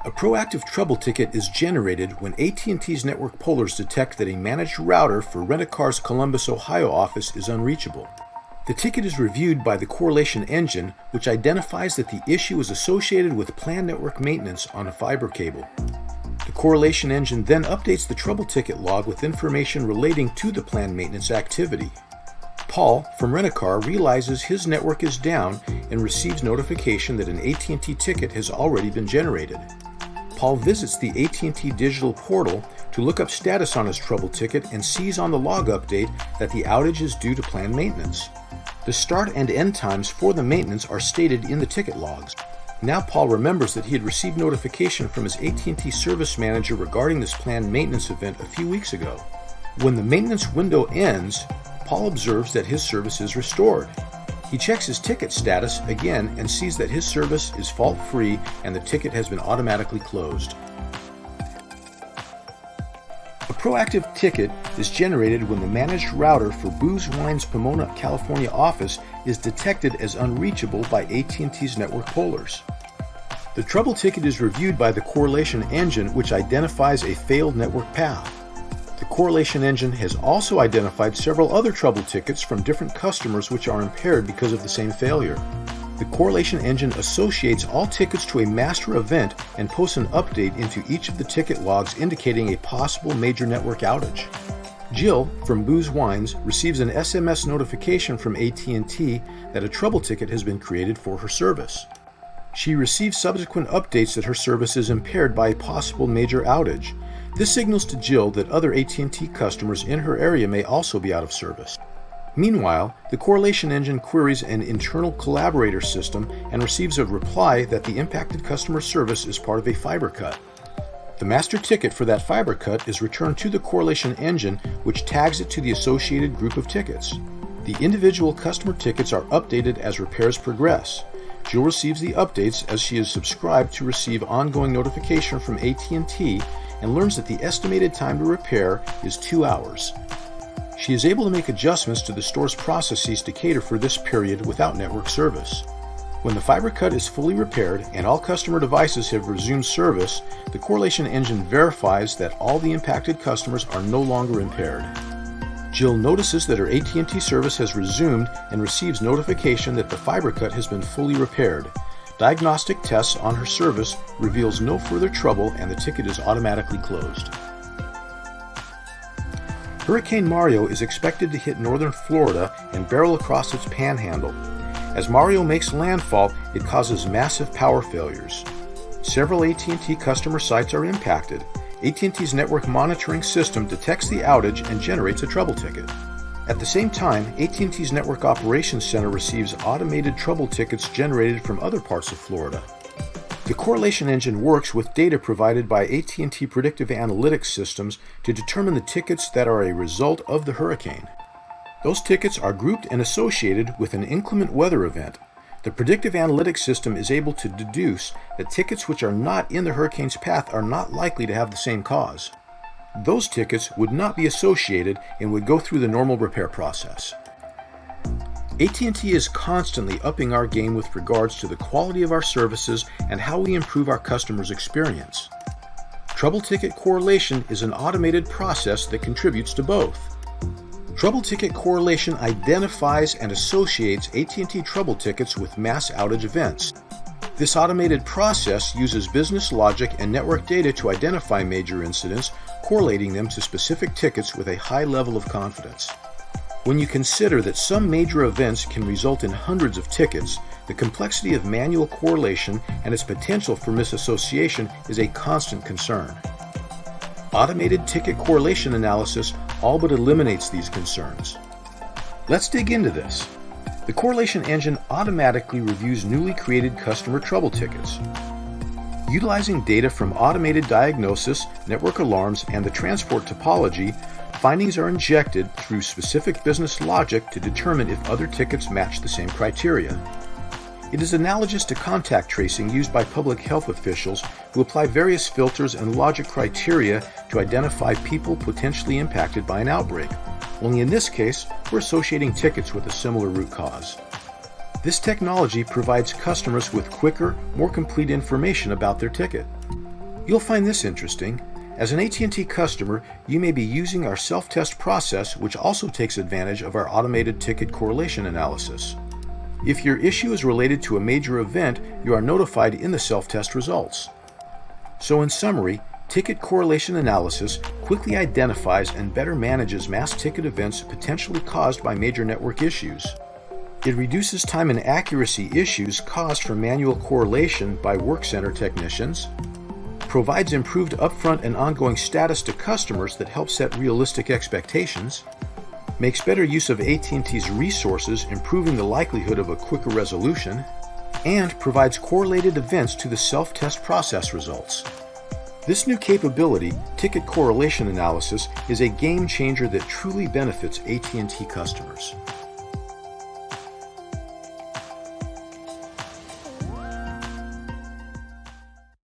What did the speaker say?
A proactive trouble ticket is generated when AT&T's network pollers detect that a managed router for Rent-A-Car's Columbus, Ohio office is unreachable. The ticket is reviewed by the correlation engine, which identifies that the issue is associated with planned network maintenance on a fiber cable. The correlation engine then updates the trouble ticket log with information relating to the planned maintenance activity. Paul from Rent-A-Car realizes his network is down and receives notification that an AT&T ticket has already been generated. Paul visits the AT&T digital portal to look up status on his trouble ticket and sees on the log update that the outage is due to planned maintenance. The start and end times for the maintenance are stated in the ticket logs. Now Paul remembers that he had received notification from his AT&T service manager regarding this planned maintenance event a few weeks ago. When the maintenance window ends, Paul observes that his service is restored. He checks his ticket status again and sees that his service is fault-free and the ticket has been automatically closed. A proactive ticket is generated when the managed router for Booz Wine's Pomona, California office is detected as unreachable by AT&T's network pollers. The trouble ticket is reviewed by the correlation engine, which identifies a failed network path. The correlation engine has also identified several other trouble tickets from different customers which are impaired because of the same failure. The correlation engine associates all tickets to a master event and posts an update into each of the ticket logs indicating a possible major network outage. Jill from Booz Wines receives an SMS notification from AT&T that a trouble ticket has been created for her service. She receives subsequent updates that her service is impaired by a possible major outage. This signals to Jill that other AT&T customers in her area may also be out of service. Meanwhile, the correlation engine queries an internal collaborator system and receives a reply that the impacted customer service is part of a fiber cut. The master ticket for that fiber cut is returned to the correlation engine, which tags it to the associated group of tickets. The individual customer tickets are updated as repairs progress. Jill receives the updates as she is subscribed to receive ongoing notification from AT&T and learns that the estimated time to repair is 2 hours. She is able to make adjustments to the store's processes to cater for this period without network service. When the fiber cut is fully repaired and all customer devices have resumed service, the correlation engine verifies that all the impacted customers are no longer impaired. Jill notices that her AT&T service has resumed and receives notification that the fiber cut has been fully repaired. Diagnostic tests on her service reveals no further trouble and the ticket is automatically closed. Hurricane Mario is expected to hit northern Florida and barrel across its panhandle. As Mario makes landfall, it causes massive power failures. Several AT&T customer sites are impacted. AT&T's network monitoring system detects the outage and generates a trouble ticket. At the same time, AT&T's Network Operations Center receives automated trouble tickets generated from other parts of Florida. The correlation engine works with data provided by AT&T predictive analytics systems to determine the tickets that are a result of the hurricane. Those tickets are grouped and associated with an inclement weather event. The predictive analytics system is able to deduce that tickets which are not in the hurricane's path are not likely to have the same cause. Those tickets would not be associated and would go through the normal repair process. AT&T is constantly upping our game with regards to the quality of our services and how we improve our customers' experience. Trouble ticket correlation is an automated process that contributes to both. Trouble ticket correlation identifies and associates AT&T trouble tickets with mass outage events. This automated process uses business logic and network data to identify major incidents, correlating them to specific tickets with a high level of confidence. When you consider that some major events can result in hundreds of tickets, the complexity of manual correlation and its potential for misassociation is a constant concern. Automated ticket correlation analysis all but eliminates these concerns. Let's dig into this. The correlation engine automatically reviews newly created customer trouble tickets. Utilizing data from automated diagnosis, network alarms, and the transport topology, findings are injected through specific business logic to determine if other tickets match the same criteria. It is analogous to contact tracing used by public health officials who apply various filters and logic criteria to identify people potentially impacted by an outbreak. Only in this case, we're associating tickets with a similar root cause. This technology provides customers with quicker, more complete information about their ticket. You'll find this interesting. As an AT&T customer, you may be using our self-test process, which also takes advantage of our automated ticket correlation analysis. If your issue is related to a major event, you are notified in the self-test results. So in summary, ticket correlation analysis quickly identifies and better manages mass ticket events potentially caused by major network issues. It reduces time and accuracy issues caused from manual correlation by work center technicians, provides improved upfront and ongoing status to customers that help set realistic expectations, makes better use of AT&T's resources, improving the likelihood of a quicker resolution, and provides correlated events to the self-test process results. This new capability, ticket correlation analysis, is a game changer that truly benefits AT&T customers.